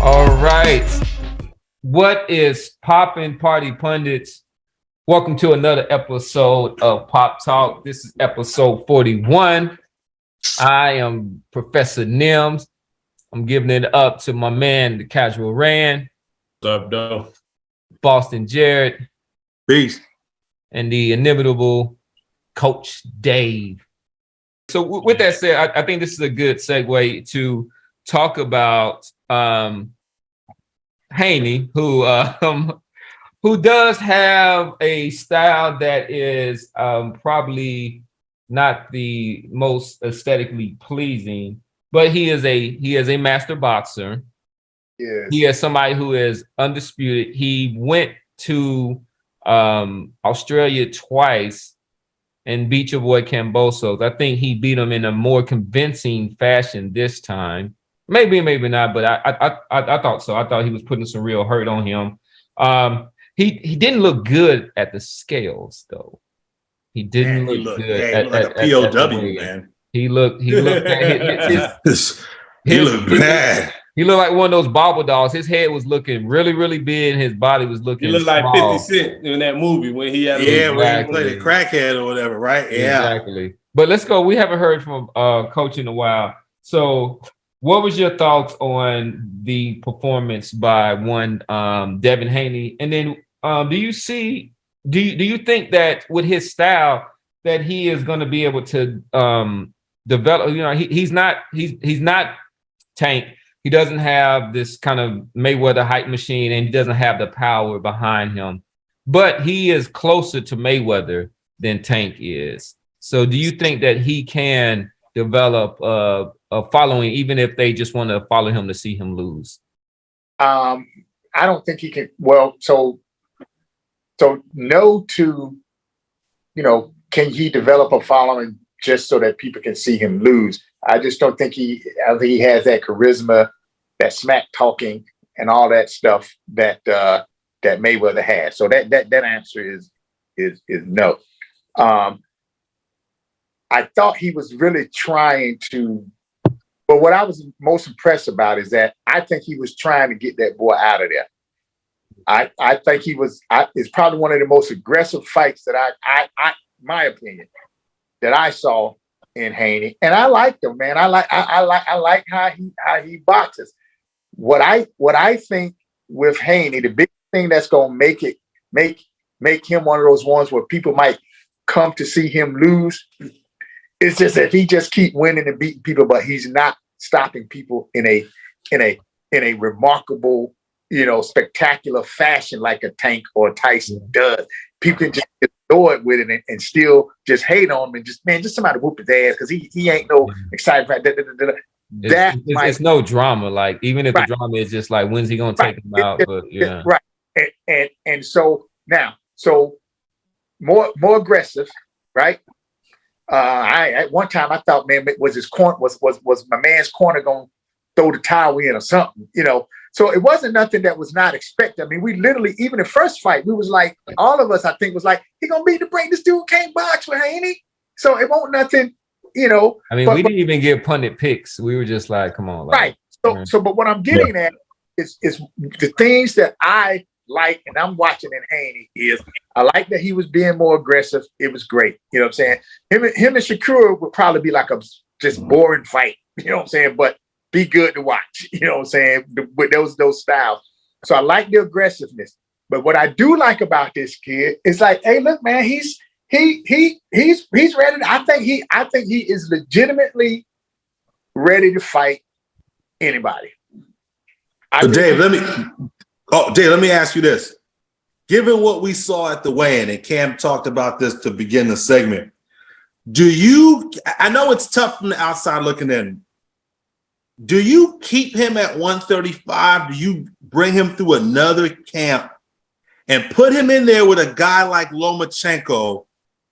All right. What is poppin', party pundits? Welcome to another episode of Pop Talk. This is episode 41. I am Professor Nims. I'm giving it up to my man, the Casual Rand. What's up, though? Boston Jared. Peace. And the inimitable Coach Dave. So with that said, I think this is a good segue to talk about HANEY, who does have a style that is probably not the most aesthetically pleasing, but he is a master boxer. Yes. He is somebody who is undisputed. He went to Australia twice and beat your boy KAMBOSOS. I think he beat him in a more convincing fashion this time. Maybe, maybe not, but I thought so. I thought he was putting some real hurt on him. He didn't look good at the scales, though. He didn't look good at a P.O.W, man. He looked he looked bad. He looked like one of those bobble dolls. His head was looking really, really big, and his body was looking He looked small. like 50 Cent in that movie when he had when he played a crackhead or whatever, right? Yeah. Exactly. But let's go. We haven't heard from Coach in a while. So what was your thoughts on the performance by one Devin Haney? And then do you think that with his style that he is going to be able to develop? You know, he's not Tank. He doesn't have this kind of Mayweather hype machine, and he doesn't have the power behind him. But he is closer to Mayweather than Tank is. So do you think that he can develop a following, even if they just want to follow him to see him lose? I don't think he can. Well, so no to, you know, can he develop a following just so that people can see him lose? I just don't think I think he has that charisma, that smack talking, and all that stuff that that Mayweather has. So that answer is no. I thought he was really trying to. But what I was most impressed about is that I think he was trying to get that boy out of there. I think he was. It's probably one of the most aggressive fights that I my opinion, that I saw in Haney, and I liked him, man. I like how he boxes. What I think with Haney, the big thing that's gonna make him one of those ones where people might come to see him lose, is just if he just keep winning and beating people, but he's not stopping people in a remarkable, you know, spectacular fashion like a Tank or Tyson does. People can just ignore it with it and still just hate on him and just somebody whoop his ass because he ain't no excited about that. It's no drama. Like even if the drama is just like when's he gonna take him out? But yeah, right. And so now, more aggressive, right? I at one time I thought, man, was my man's corner gonna throw the towel in or something, you know? So it wasn't nothing that was not expected. I mean, we literally, even the first fight, we was like, all of us, I think, was like, he gonna beat the break. This dude can't box with Haney. So it won't nothing, you know. I mean, we didn't even get pundit picks. We were just like, come on. Right. But what I'm getting at is the things that I like, and I'm watching in Haney is I like that he was being more aggressive. It was great. You know what I'm saying? Him and Shakur would probably be like a just boring fight. You know what I'm saying? But be good to watch, you know what I'm saying, with those styles. So I like the aggressiveness. But what I do like about this kid is like, hey, look, man, he's ready. I think he is legitimately ready to fight anybody. Dave, let me ask you this. Given what we saw at the weigh-in, and Cam talked about this to begin the segment, I know it's tough from the outside looking in. Do you keep him at 135? Do you bring him through another camp and put him in there with a guy like Lomachenko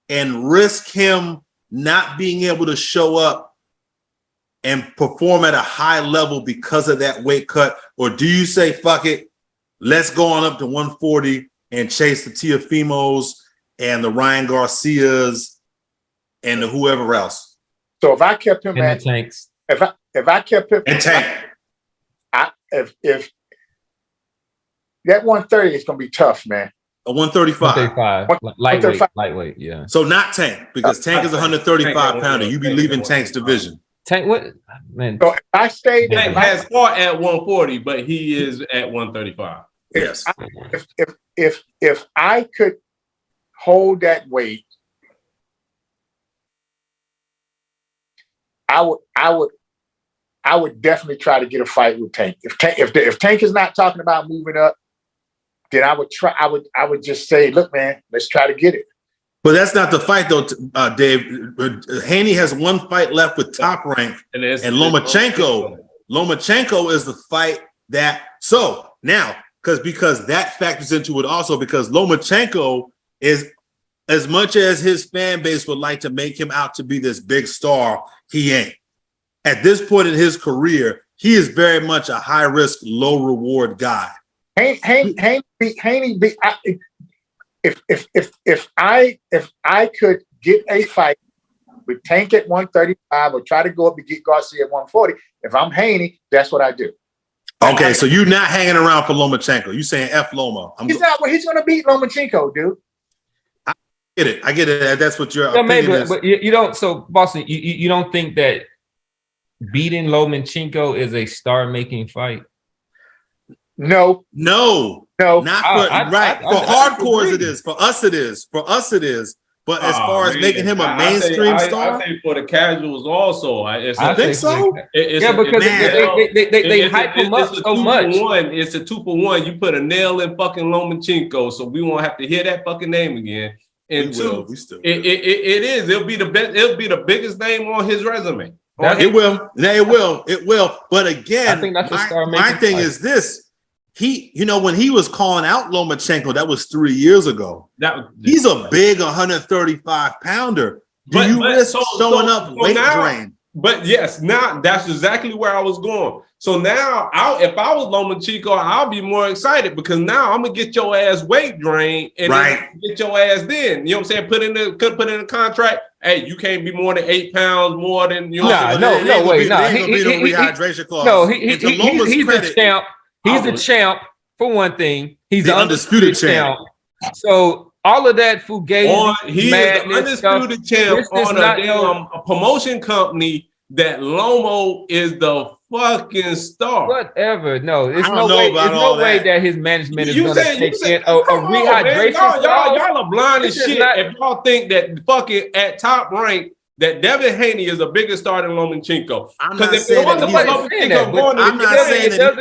and risk him not being able to show up and perform at a high level because of that weight cut? Or do you say, fuck it, let's go on up to 140 and chase the Teofimos and the Ryan Garcias and the whoever else? So if I kept him in at the Tanks. if I kept him And Tank. if that 130 is gonna be tough, man. A 135. 135. Lightweight, yeah. So not Tank, because Tank is a 135 pounder. You be leaving Tank's division. Tank, what man? So if I stayed Tank has fought at 140, but he is at 135. Yes. if I could hold that weight, I would definitely try to get a fight with Tank. If Tank is not talking about moving up, then I would try. I would just say, look, man, let's try to get it. But that's not the fight, though, Dave. Haney has one fight left with Top Rank, and Lomachenko. Lomachenko is the fight that. So now, because that factors into it also, because Lomachenko is, as much as his fan base would like to make him out to be this big star, he ain't. At this point in his career, he is very much a high risk, low reward guy. Haney, if I could get a fight with Tank at 135 or try to go up and get Garcia at 140, if I'm Haney, that's what I do. Okay, so you're not hanging around for Lomachenko. You saying F Loma. He's not. Well, he's going to beat Lomachenko, dude. I get it. That's what your Yeah, opinion maybe, is. but you don't. So, Boston, you don't think that beating Lomachenko is a star-making fight? No, not for hardcores. It is for us. It is. But as far as making him a mainstream star, I think for the casuals also. I think so. Because they hype him up so much. It's a 2-for-1. You put a nail in fucking Lomachenko, so we won't have to hear that fucking name again. And two, it is. It'll be the best. It'll be the biggest name on his resume. It will. But again, I think that's my thing is this. When he was calling out Lomachenko, that was 3 years ago. He's a big 135 pounder. Do you risk showing up weight drain? But yes, now that's exactly where I was going. So now, if I was Lomachenko, I'll be more excited because now I'm gonna get your ass weight drained and then get your ass then. You know what I'm saying? Put in a contract. Hey, you can't be more than 8 pounds more than you. No way. Rehydration clause. No, he's the champ. He's the champ for one thing. He's the undisputed champ. So all of that fugazi, he is the undisputed champ on a promotion company that Lomo is the fucking star. Whatever. No, there's no way that his management is going to take in a rehydration. Y'all are blind as shit if y'all think that fucking at Top Rank that Devin Haney is a bigger star than Lomachenko. I'm not saying that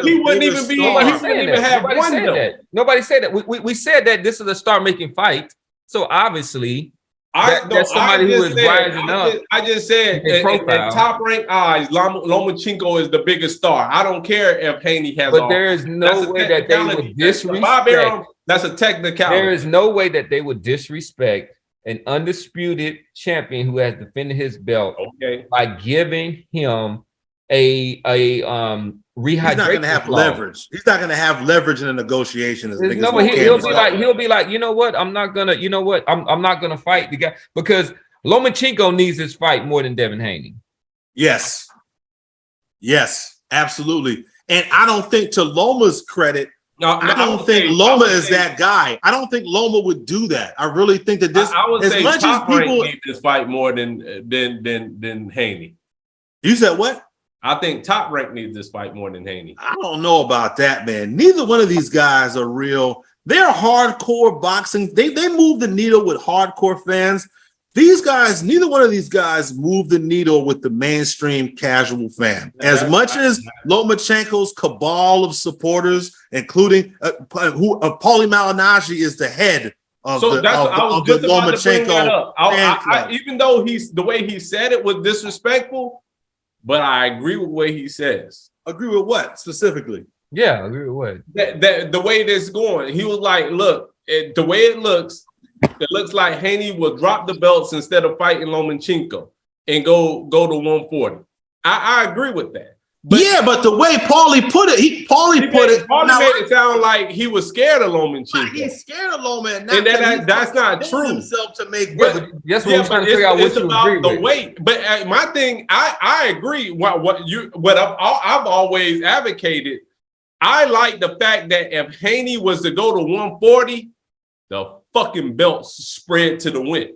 he wouldn't even be. He wouldn't even have one though. Nobody said that. We said that this is a star-making fight. So obviously, that's somebody who is rising up. I just said at Top Rank eyes, Lomachenko is the biggest star. I don't care if Haney has. But there is no way that they would disrespect. That's a technicality. There is no way that they would disrespect an undisputed champion who has defended his belt by giving him a rehydration. He's not going to have leverage. He's not going to have leverage in a negotiation. He'll be like, you know what? I'm not gonna fight the guy because Lomachenko needs this fight more than Devin Haney. Yes, absolutely. And I don't think, to Loma's credit, I don't think Loma is that guy. I don't think Loma would do that. I really think that this, I would as say much as people need this fight more than Haney. You said what? I think Top Rank needs this fight more than Haney. I don't know about that, man. Neither one of these guys are real. They're hardcore boxing. They move the needle with hardcore fans. These guys, neither one of these guys move the needle with the mainstream casual fan. As much as Lomachenko's cabal of supporters, including Paulie Malignaggi is the head of the Lomachenko fan club. Even though the way he said it was disrespectful, but I agree with what he says. Agree with what specifically? Yeah, I agree with what? That the way this going, he was like, look, the way it looks like Haney will drop the belts instead of fighting Lomachenko and go to 140. I agree with that. But the way Paulie put it, Paulie made it sound like he was scared of Lomachenko. He's scared of Loma, and that's not true. Himself to make, but that's what I'm trying to figure out. What you agree with the weight. But my thing, I agree. What I've always advocated. I like the fact that if Haney was to go to 140, the fucking belts spread to the win.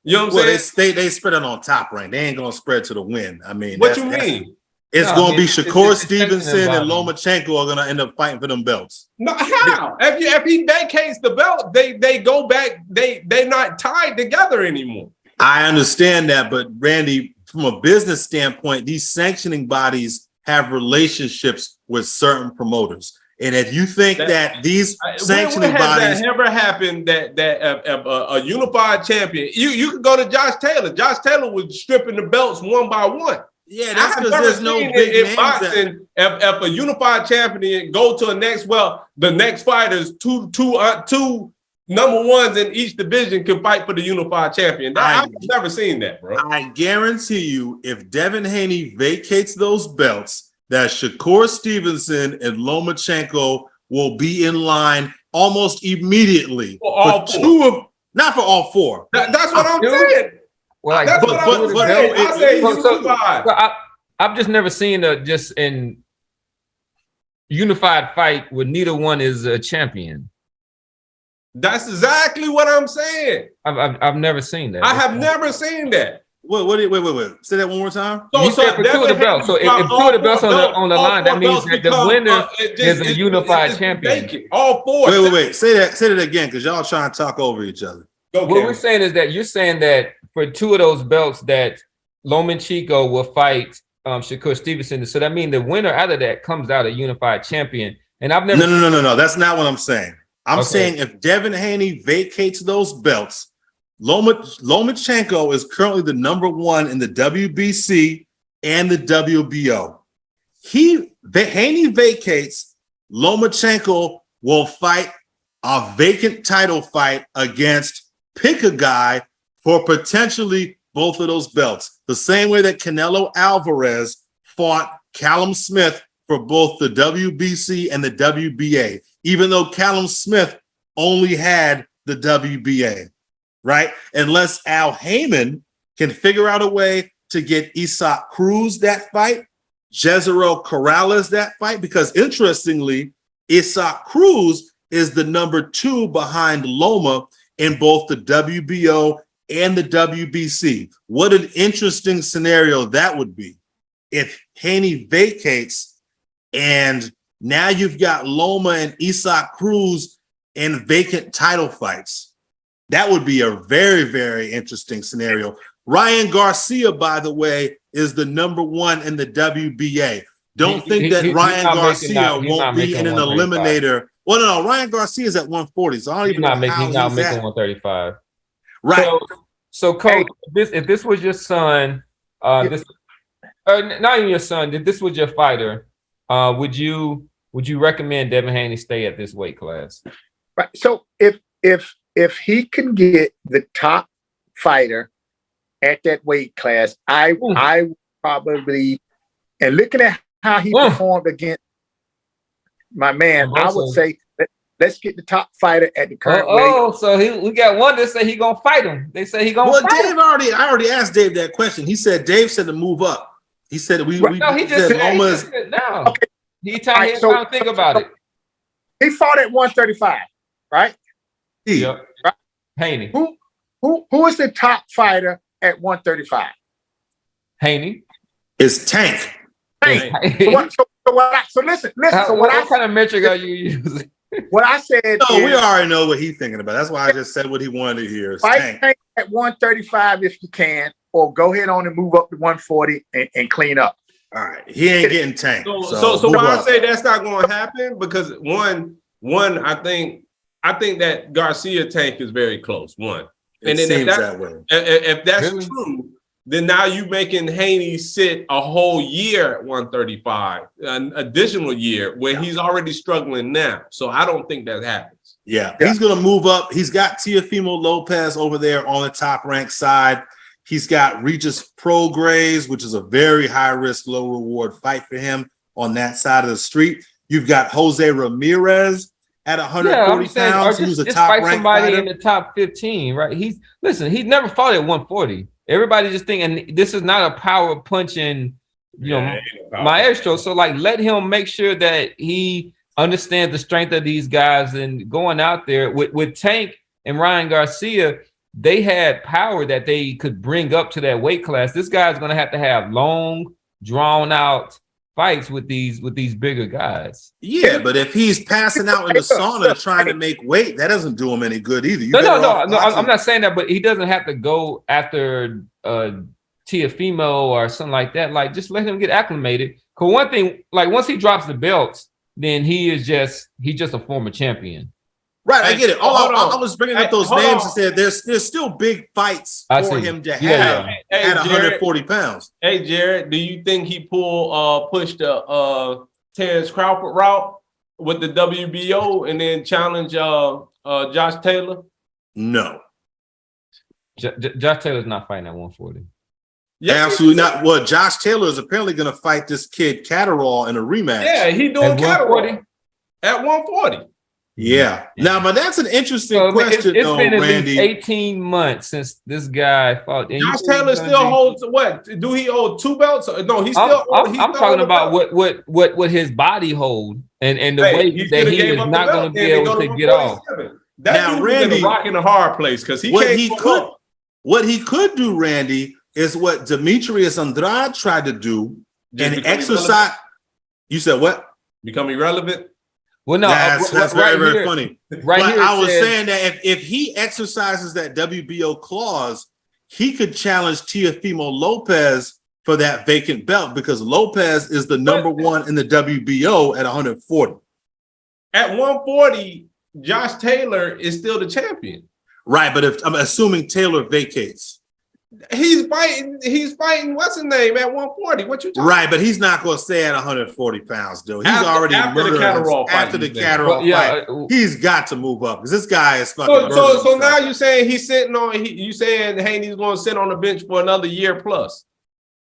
You know what I'm saying? They spread it on Top Rank. They ain't gonna spread to the win. I mean, what you mean? It's going to be Shakur Stevenson and Lomachenko are going to end up fighting for them belts. No, how? If he vacates the belt, they go back. They're not tied together anymore. I understand that, but Randy, from a business standpoint, these sanctioning bodies have relationships with certain promoters. And if you think that these sanctioning bodies never happened, that a unified champion, you could go to Josh Taylor. Josh Taylor was stripping the belts one by one. Yeah, that's because there's no big names. Boxing, if a unified champion go to the next fighters, two number ones in each division can fight for the unified champion. I've never seen that, bro. I guarantee you, if Devin Haney vacates those belts, that Shakur Stevenson and Lomachenko will be in line almost immediately for two of, not for all four. That's what I'm saying. Well, I've just never seen just in unified fight where neither one is a champion. That's exactly what I'm saying. I've never seen that. I have never seen that. Wait. Say that one more time. You said for two of the belts. So if two of the belts on the line, that means that the winner is a unified champion. All four. Wait. Say that again, because y'all trying to talk over each other. What we're saying is that you're saying that for two of those belts that Lomachenko will fight Shakur Stevenson. So that means the winner out of that comes out a unified champion. And I've never No. That's not what I'm saying. I'm saying if Devin Haney vacates those belts, Lomachenko is currently the number one in the WBC and the WBO. Haney vacates, Lomachenko will fight a vacant title fight against pick a guy for potentially both of those belts. The same way that Canelo Alvarez fought Callum Smith for both the WBC and the WBA, even though Callum Smith only had the WBA, right? Unless Al Heyman can figure out a way to get Isaac Cruz that fight, Jezreel Corrales that fight, because interestingly, Isaac Cruz is the number 2 behind Loma in both the WBO and the WBC. What an interesting scenario that would be if Haney vacates and now you've got Loma and Isaac Cruz in vacant title fights. That would be a very, very interesting scenario. Ryan Garcia, by the way, is the number 1 in the WBA. Don't think that Ryan Garcia won't be in an eliminator. Well, no, Ryan Garcia is at 140, so I don't even know how he's not making 135. Right. So Coach, if this was your son, not even your son, if this was your fighter, would you recommend Devin Haney stay at this weight class? Right. So if he can get the top fighter at that weight class, I probably, and looking at how he performed against my man, I would say let's get the top fighter at the current weight. So we got one that say he gonna fight him. They say he gonna fight him. I already asked Dave that question. Dave said to move up. He said he just said Loma's now. Okay. He trying to think about it. He fought at 135, right? Yep. Right? Haney. Who is the top fighter at 135? Haney. It's Tank. So listen. What kind of metric are you using? What I said. No, we already know what he's thinking about. That's why I just said what he wanted to hear. Fight Tank at 135 if you can, or go ahead on and move up to 140 and clean up. All right, he ain't getting tanked. So why I say that's not going to happen? Because one, I think that Garcia tank is very close. One, and then if that's really true, then now you making Haney sit a whole year at 135, an additional year where he's already struggling now. So I don't think that happens. Yeah, he's going to move up. He's got Teofimo Lopez over there on the top ranked side. He's got Regis Prograis, which is a very high risk, low reward fight for him on that side of the street. You've got Jose Ramirez at 140 pounds, who's a top ranked somebody fighter in the top 15, right? He's never fought at 140. Everybody just thinking this is not a power punching, maestro. So like, let him make sure that he understands the strength of these guys and going out there with Tank and Ryan Garcia. They had power that they could bring up to that weight class. This guy's going to have long, drawn out fights with these bigger guys. Yeah, but if he's passing out in the sauna trying to make weight, that doesn't do him any good either. No, I'm not saying that, but he doesn't have to go after Teofimo or something like that. Like, just let him get acclimated. Because one thing, like, once he drops the belts, then he's just a former champion. Right, I get it. I was bringing up those names and said there's still big fights for him to have at 140 pounds. Hey, Jared, do you think he pushed the Terrence Crawford route with the WBO and then challenge Josh Taylor? No. Josh Taylor's not fighting at 140. Yeah, absolutely not. Well, Josh Taylor is apparently going to fight this kid Catterall in a rematch. Yeah, he doing Catterall at 140. Yeah. Now, but that's an interesting question, it's been at Randy. least 18 months since this guy fought. Josh Taylor still holds what? Do he hold 2 belts? No, he's still. I'm talking about what his body hold and the way that he is not going to be able to get off. That dude is in a rock in a hard place because what he could do, Randy, is what Demetrius Andrade tried to do and exercise. You said what? Become irrelevant. Well, no, that's very, very funny. Right but here, I was saying that if he exercises that WBO clause, he could challenge Teofimo Lopez for that vacant belt because Lopez is the number one in the WBO at 140. At 140, Josh Taylor is still the champion. Right, but if I'm assuming Taylor vacates. He's fighting what's his name at 140. What you talking Right, but he's not going to stay at 140 pounds, though. He's already after the Catterall fight. He's got to move up because this guy is fucking. So now you're saying he's sitting on. You saying Haney's going to sit on the bench for another year plus?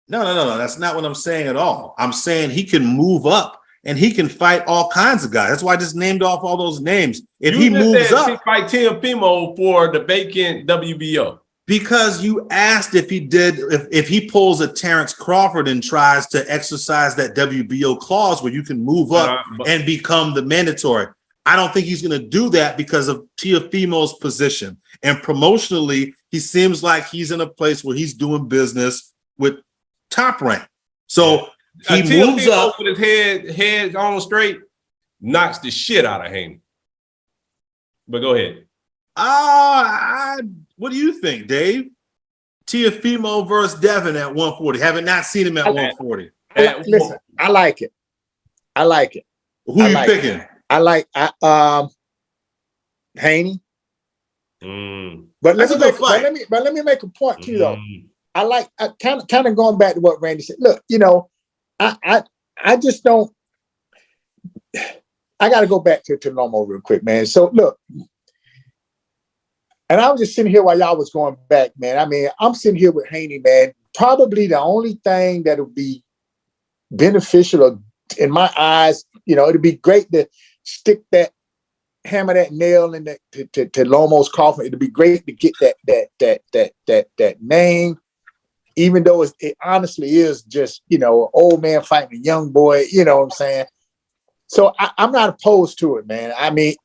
No. That's not what I'm saying at all. I'm saying he can move up and he can fight all kinds of guys. That's why I just named off all those names. If he moves up, he fight Teofimo for the vacant WBO. Because you asked if he did, if he pulls a Terrence Crawford and tries to exercise that WBO clause where you can move up and become the mandatory. I don't think he's going to do that because of Teofimo's position. And promotionally, he seems like he's in a place where he's doing business with Top Rank. So he moves up with his head on straight, knocks the shit out of Haney. But go ahead. What do you think, Dave? Teofimo versus Devin at 140. Haven't not seen him at 140. Listen, I like it. Who are you picking? I like Haney. But let me make a point too, though. I like kind of going back to what Randy said. Look, I just don't. I got to go back to Lomo real quick, man. So look. And I was just sitting here while y'all was going back, man. I mean, I'm sitting here with Haney, man. Probably the only thing that would be beneficial, or in my eyes, it'd be great to hammer that nail in to Lomo's coffin. It'd be great to get that name, even though it honestly is just an old man fighting a young boy. You know what I'm saying? So I'm not opposed to it, man. I mean,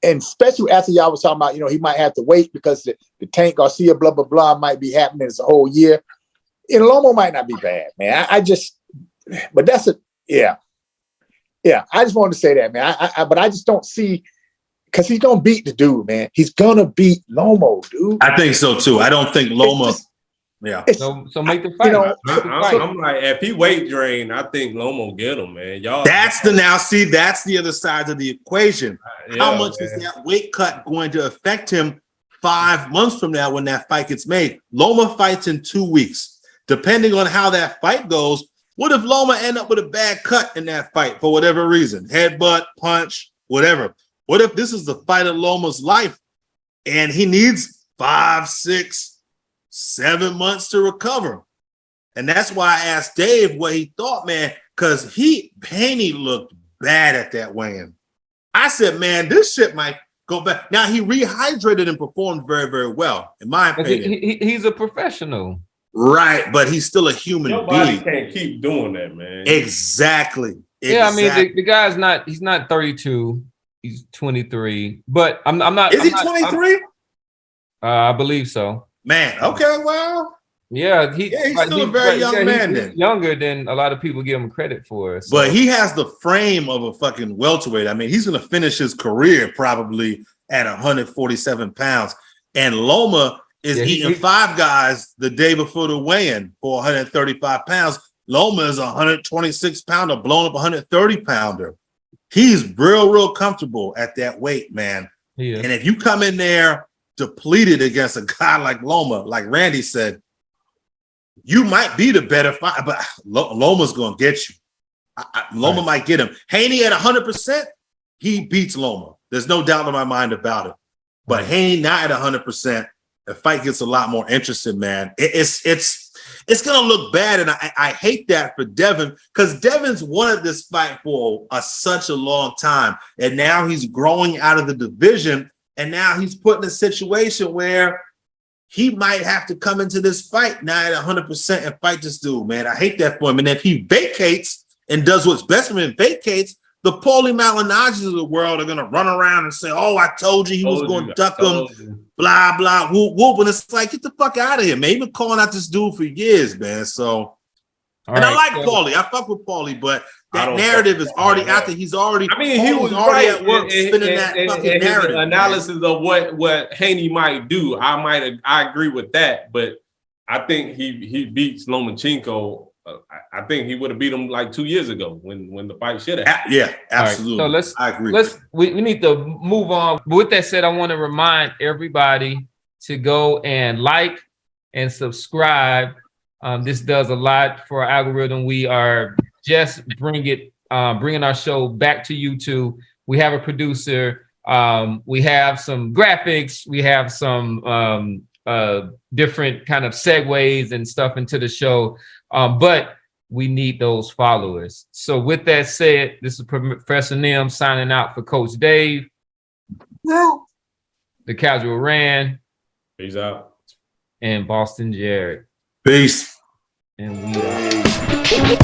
and especially after y'all was talking about, he might have to wait because the Tank Garcia, blah, blah, blah, might be happening this whole year. Lomo might not be bad, man. But that's yeah. I just wanted to say that, man. But I just don't see, because he's going to beat the dude, man. He's going to beat Lomo, dude. I think so, too. I don't think Lomo. So make the fight. I'm like, if he weight drain, I think Lomo get him, man. That's the other side of the equation. How much is that weight cut going to affect him 5 months from now when that fight gets made? Loma fights in 2 weeks. Depending on how that fight goes, what if Loma end up with a bad cut in that fight for whatever reason? Headbutt, punch, whatever. What if this is the fight of Loma's life and he needs 5, 6, 7 months to recover. And that's why I asked Dave what he thought, man, because Haney looked bad at that weigh-in. I said, man, this shit might go back. Now, he rehydrated and performed very, very well, in my opinion. He's a professional. Right, but he's still a human Nobody being. can't keep doing that, man. Exactly. Yeah, I mean, the guy's he's not 32. He's 23. But I'm not. Is he 23? I believe so. Man, okay, well. Yeah, he's still a very young man then. He's younger than a lot of people give him credit for. So. But he has the frame of a fucking welterweight. I mean, he's going to finish his career probably at 147 pounds. And Loma is eating 5 guys the day before the weigh-in for 135 pounds. Loma is a 126 pounder, blown up 130 pounder. He's real comfortable at that weight, man. Yeah. And if you come in there depleted against a guy like Loma, like Randy said, you might be the better fighter, but Loma's going to get you. Loma might get him. Haney at 100%, he beats Loma. There's no doubt in my mind about it. But Haney not at 100%, the fight gets a lot more interesting, man. It's going to look bad, and I hate that for Devin, because Devin's wanted this fight for such a long time, and now he's growing out of the division, and now he's put in a situation where he might have to come into this fight now at 100% and fight this dude, man. I hate that for him. And if he vacates and does what's best for him and vacates, the Paulie Malinages of the world are going to run around and say, oh, I told you he was going to duck him, blah, blah, whoop, whoop. And it's like, get the fuck out of here, man. He's been calling out this dude for years, man. So, I like Paulie. I fuck with Paulie, but that narrative is already out there. He's already, he was already at work spinning that fucking narrative. Analysis of what Haney might do. I agree with that, but I think he beats Lomachenko. I think he would have beat him like 2 years ago when the fight should have. Yeah, absolutely. Right, so I agree. We need to move on. But with that said, I want to remind everybody to go and like and subscribe. This does a lot for our algorithm. We are just bringing our show back to YouTube. We have a producer. We have some graphics. We have some different kind of segues and stuff into the show. But we need those followers. So with that said, this is Professor Nim signing out for Coach Dave. The Casual Ran. Peace out. And Boston Jared. Peace. And we are.